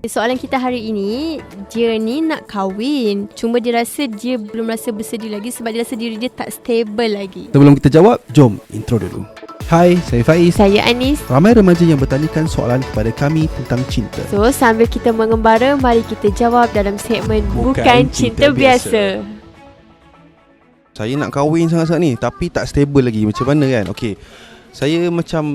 Soalan kita hari ini, dia ni nak kahwin, cuma dia rasa dia belum rasa bersedia lagi sebab dia rasa diri dia tak stable lagi. Sebelum kita jawab, jom intro dulu. Hai, saya Faiz. Saya Anis. Ramai remaja yang bertanyakan soalan kepada kami tentang cinta. So, sambil kita mengembara, mari kita jawab dalam segmen Bukan Cinta Biasa. Saya nak kahwin sangat-sangat ni, tapi tak stable lagi. Macam mana kan? Okey, saya macam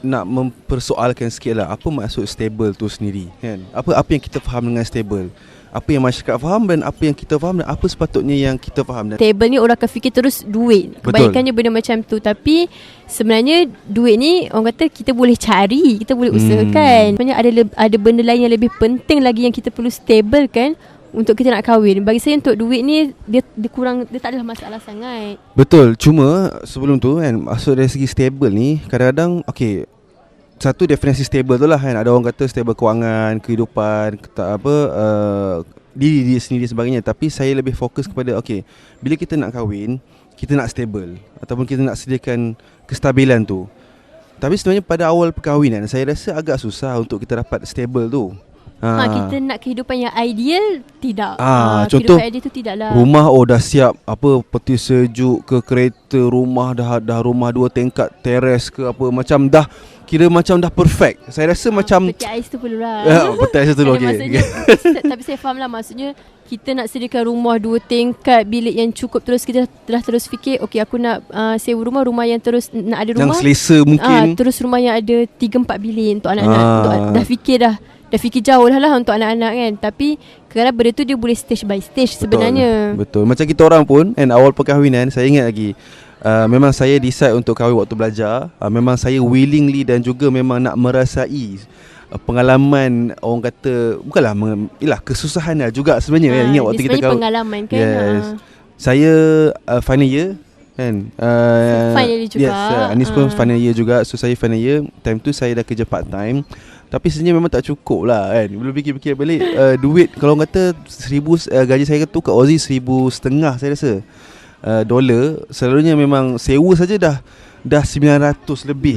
nak mempersoalkan sikit lah, apa maksud stable tu sendiri kan? Apa yang kita faham dengan stable, apa yang masyarakat faham dan apa yang kita faham, dan apa sepatutnya yang kita faham. Stable ni orang akan fikir terus duit. Kebanyakannya benda macam tu. Tapi sebenarnya duit ni orang kata kita boleh cari, kita boleh usahakan. Sebenarnya ada benda lain yang lebih penting lagi yang kita perlu stable kan untuk kita nak kahwin. Bagi saya untuk duit ni dia tak adalah masalah sangat. Betul. Cuma sebelum tu kan, maksud dari segi stable ni kadang-kadang okey, satu definisi stable tu lah kan. Ada orang kata stable kewangan, kehidupan, diri sendiri sebagainya. Tapi saya lebih fokus kepada okey, bila kita nak kahwin, kita nak stable ataupun kita nak sediakan kestabilan tu. Tapi sebenarnya pada awal perkahwinan saya rasa agak susah untuk kita dapat stable tu. Kita nak kehidupan yang ideal, tidak. Contoh, kehidupan ideal tu tidaklah. Rumah dah siap, peti sejuk ke, kereta, rumah dah rumah 2 tingkat, teres ke apa, macam dah kira macam dah perfect. Saya rasa macam peti ais tu perlulah. Peti ais tu okey. Tapi saya faham lah, maksudnya kita nak sediakan rumah 2 tingkat, bilik yang cukup, terus kita dah terus fikir okey, aku nak sewa rumah yang terus nak ada rumah yang selesa mungkin. Terus rumah yang ada 3-4 bilik untuk anak-anak. Dah fikir jauh lah untuk anak-anak kan. Tapi kadang-kadang benda tu dia boleh stage by stage sebenarnya. Betul. Macam kita orang pun awal perkahwinan, saya ingat lagi, memang saya decide untuk kahwin waktu belajar. Memang saya willingly dan juga memang nak merasai pengalaman, orang kata bukanlah kesusahan lah juga sebenarnya kan. Ingat waktu kita kahwin, pengalaman kan. Yes. Saya final year kan. Final year juga. Yes, Anis pun final year juga. So saya final year, time tu saya dah kerja part time. Tapi sebenarnya memang tak cukup lah kan. Belum fikir-fikir balik, duit kalau orang kata 1,000, gaji saya tu kat Aussie 1,500 saya rasa dolar. Selalunya memang sewa saja dah 900 lebih.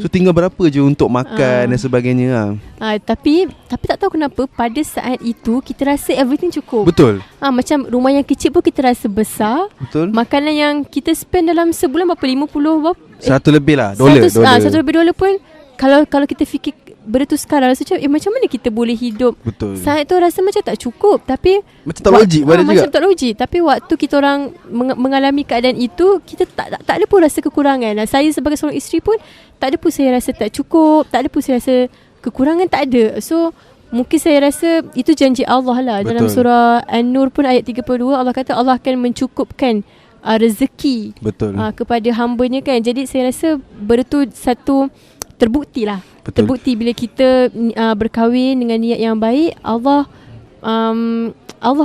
So tinggal berapa je untuk makan dan sebagainya. Tapi tak tahu kenapa pada saat itu kita rasa everything cukup. Betul. Macam rumah yang kecil pun kita rasa besar. Betul. Makanan yang kita spend dalam sebulan berapa, 50 berapa? 100 lebih lah dolar. 100 lebih dolar pun kalau kita fikir benda tu sekarang rasa macam mana kita boleh hidup. Betul. Saat tu rasa macam tak cukup. Tapi macam tak logik pada juga. Macam tak logik. Tapi waktu kita orang mengalami keadaan itu, kita tak ada pun rasa kekurangan. Saya sebagai seorang isteri pun tak ada pun saya rasa tak cukup, tak ada pun saya rasa kekurangan, tak ada. So mungkin saya rasa itu janji Allah lah. Betul. Dalam surah An-Nur pun ayat 32, Allah kata Allah akan mencukupkan rezeki. Betul. Kepada hamba-Nya kan. Jadi saya rasa benda tu satu terbukti lah. Betul. Terbukti bila kita berkahwin dengan niat yang baik, Allah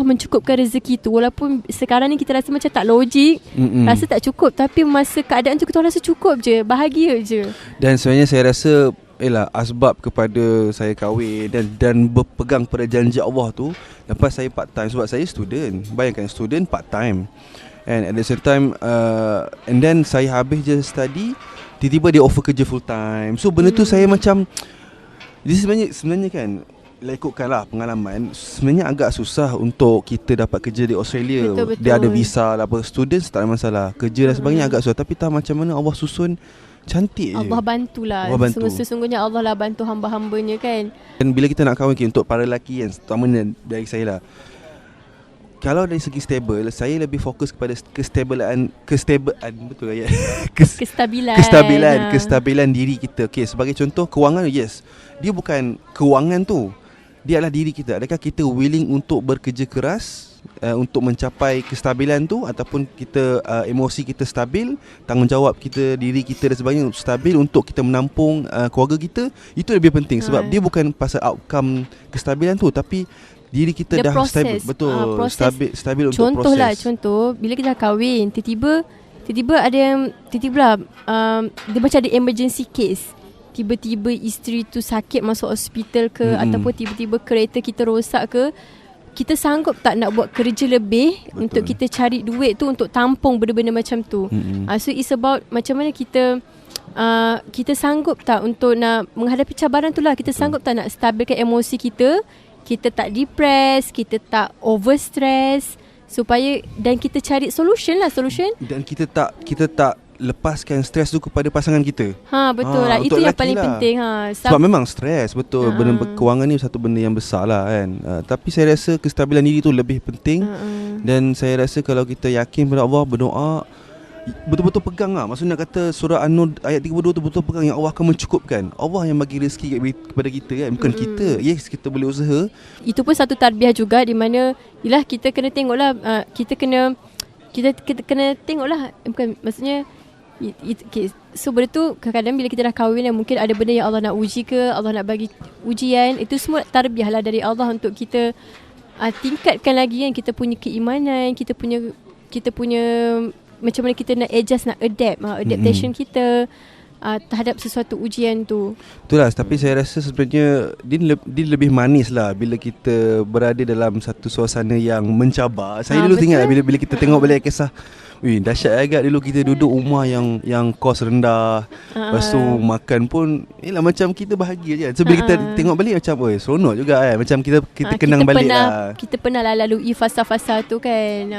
mencukupkan rezeki tu. Walaupun sekarang ni kita rasa macam tak logik, rasa tak cukup, tapi masa keadaan tu kita rasa cukup je, bahagia je. Dan sebenarnya saya rasa asbab kepada saya kahwin dan berpegang pada janji Allah tu, lepas saya part time, sebab saya student. Bayangkan student part time, and at the same time and then saya habis je study, tiba-tiba dia offer kerja full time. So benda tu saya macam, jadi sebenarnya kan, ikutkanlah pengalaman, sebenarnya agak susah untuk kita dapat kerja di Australia. Betul. Dia ada visa lah, students tak ada masalah, kerja dan sebagainya agak susah. Tapi tak macam mana Allah susun cantik je. Allah bantulah. Sesungguhnya Allah lah bantu hamba-hambanya kan. Dan bila kita nak kahwin, untuk para lelaki yang terutamanya dari saya lah, kalau dari segi stable, saya lebih fokus kepada kestabilan betul ya. Kestabilan diri kita. Okey, sebagai contoh kewangan, yes. Dia bukan kewangan tu, dia adalah diri kita. Adakah kita willing untuk bekerja keras untuk mencapai kestabilan tu, ataupun kita emosi kita stabil, tanggungjawab kita, diri kita dan sebagainya stabil untuk kita menampung keluarga kita. Itu lebih penting sebab dia bukan pasal outcome kestabilan tu, tapi diri kita dia dah stabil. Betul. Stabil untuk contoh proses. Contoh bila kita dah kahwin, tiba-tiba ada yang dia macam ada emergency case. Tiba-tiba isteri tu sakit masuk hospital ke, ataupun tiba-tiba kereta kita rosak ke, kita sanggup tak nak buat kerja lebih. Betul. Untuk kita cari duit tu untuk tampung benda-benda macam tu. So it's about macam mana kita kita sanggup tak untuk nak menghadapi cabaran tu lah. Kita sanggup tak nak stabilkan emosi kita, kita tak depress, kita tak overstress, supaya dan kita cari solution. Dan kita tak lepaskan stres tu kepada pasangan kita. Betul lah. Itu yang paling penting. Sebab memang stres, betul. Benda kewangan ni satu benda yang besar lah kan. Tapi saya rasa kestabilan diri tu lebih penting. Dan saya rasa kalau kita yakin pada Allah, berdoa, betul-betul pegang lah. Maksudnya kata surah An-Nur ayat 32 tu betul pegang, yang Allah akan mencukupkan. Allah yang bagi rezeki kepada kita kan, bukan kita. Yes, kita boleh usaha. Itu pun satu tarbiyah juga, di mana yalah kita kena tengoklah, kita kena tengoklah, bukan maksudnya so benda tu kadang-kadang bila kita dah kahwin, mungkin ada benda yang Allah nak uji ke, Allah nak bagi ujian. Itu semua tarbiyah lah dari Allah untuk kita tingkatkan lagi kan kita punya keimanan, kita punya macam mana kita nak adjust, nak adaptation kita terhadap sesuatu ujian tu. Itulah, tapi saya rasa sebenarnya dia lebih manis lah bila kita berada dalam satu suasana yang mencabar. Saya dulu ingat bila kita tengok balik kisah, dahsyat agak dulu kita duduk rumah yang kos rendah. Lepas tu makan pun macam kita bahagia je. So bila kita tengok balik macam seronok juga kan. Macam kita kenang balik lah. Kita pernah lah lalui fasa-fasa tu kan.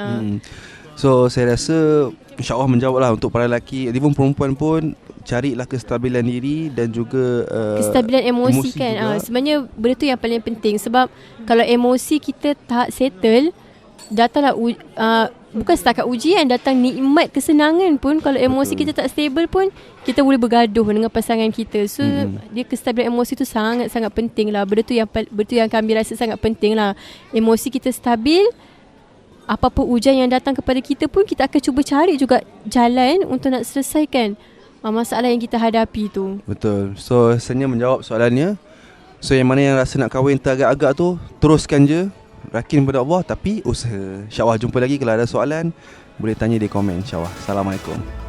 So saya rasa InsyaAllah menjawab lah untuk para lelaki, even perempuan pun, carilah kestabilan diri dan juga kestabilan emosi kan. Sebenarnya benda tu yang paling penting. Sebab kalau emosi kita tak settle, datanglah bukan setakat ujian, datang nikmat kesenangan pun. Kalau emosi kita tak stable pun, kita boleh bergaduh dengan pasangan kita. So dia kestabilan emosi tu sangat-sangat penting lah. Benda tu yang kami rasa sangat penting lah. Emosi kita stabil, apa-apa ujian yang datang kepada kita pun, kita akan cuba cari juga jalan untuk nak selesaikan masalah yang kita hadapi tu. Betul. So rasanya menjawab soalannya, so yang mana yang rasa nak kahwin teragak-agak tu, teruskan je, yakin pada Allah, tapi usaha. InsyaAllah jumpa lagi. Kalau ada soalan boleh tanya di komen. InsyaAllah. Assalamualaikum.